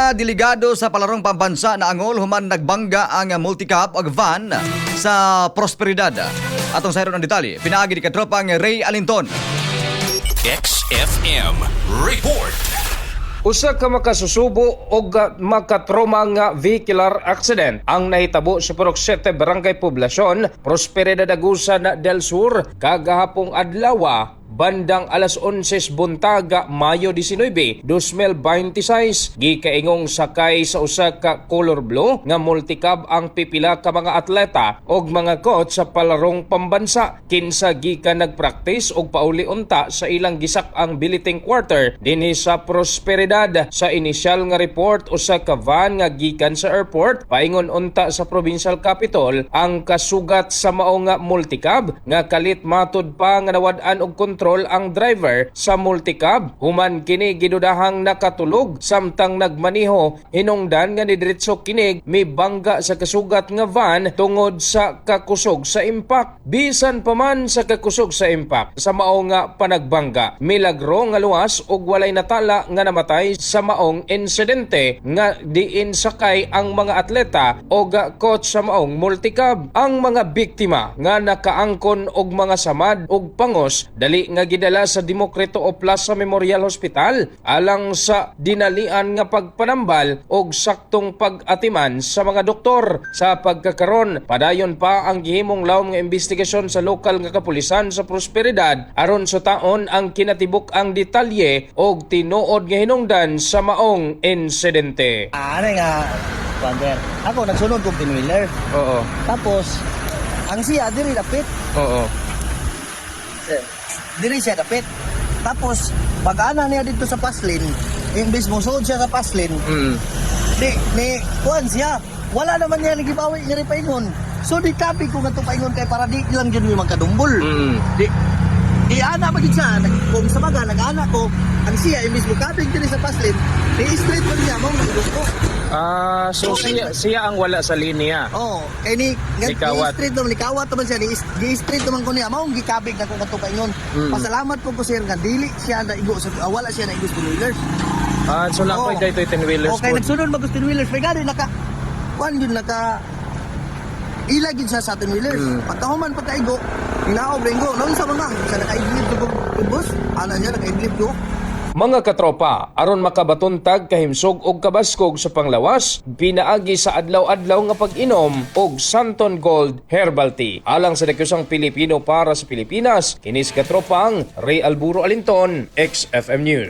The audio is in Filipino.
mga delegado sa palarong pambansa na angol human nagbangga ang multicab o van sa Prosperidad. Atong sayron ang detalye, pinaagi ni katropang Ray Alinton. XFM Report. Usa ka makasusubo o makatroma nga vehicular accident ang nahitabo sa Purok 7 Barangay Poblacion, Prosperidad Agusan del Sur kagahapong adlaw bandang alas 11 buntaga Mayo 19, 2026. Gikaingong sakay sa usa ka color blue nga multicab ang pipila ka mga atleta og mga coach sa palarong pambansa. Kinsa gikan nagpractice og pauli unta sa ilang gisak ang billeting quarter dinhi sa Prosperidad. Sa inisyal nga report, usa ka van nga gikan sa airport paingon unta sa provincial capital ang kasugat sa mao nga multicab nga kalit matud pa nga nawad-an og kontrol ang driver sa multicab. Human kini gidudahang nakatulog samtang nagmaniho, hinungdan nga nidiretso kinig mibangga sa kasugat nga van tungod sa kakusog sa impact. Bisan pa man sa kakusog sa impact sa mao nga panagbangga, milagro nga luwas og walay natala nga namatay sa maong insidente nga diin sakay ang mga atleta o coach sa maong multicab. Ang mga biktima nga nakaangkon og mga samad og pangos dali nga gidala sa Demokrito o Plaza Memorial Hospital alang sa dinalian nga pagpanambal og saktong pag-atiman sa mga doktor. Sa pagkakaron, padayon pa ang gihimong lawom nga investigasyon sa lokal nga kapulisan sa Prosperidad aron sa taon ang kinatibuk ang detalye og tinuod nga hinungdan sa maong insidente. Ano nga, Wander? Ako nagsunod kong pinwheeler. Oo. Tapos, ang siya, diri dapit. Oo. Diri siya dapit. Tapos, pag-ana niya dito sa paslin, imbis mo suod siya sa paslin, ni kuhan siya. Wala naman niya nagibawi niya rin paingon. So, di kapi ko nga ito paingon kay para di lang dyan yung magkadumbol. Di ana magiging siya, kung sa baga, nag-ana ko, ang siya, imbis mo kaping diri sa paslin, ni-straight mo niya, mong nag-gusto. So siya ang wala sa linya. Oo, kay ni Likawat. straight naman, likawat naman siya, ni-straight naman ko niya, maong gikabig na ko kato paingon. Pasalamat po ko sir nga, dili siya na igo, wala siya na igo sa wheelers. So nakoy daytoy 10 wheelers. Okay, nagsunod mag 10 wheelers, may gani, kuhan yun, ilagin siya sa 10 wheelers. Pagkahuman pagkaigo, inaob ringo, noon sa mga, siya naka-idlip ko bus, ana niya, naka-idlip ko. Mga katropa, aron makabatuntag kahimsog og kabaskog sa panglawas, pinaagi sa adlaw-adlaw nga pag-inom og Santon Gold Herbal Tea. Alang sa dakyosang Pilipino para sa Pilipinas, kinis katropang Ray Alburo Alinton, XFM News.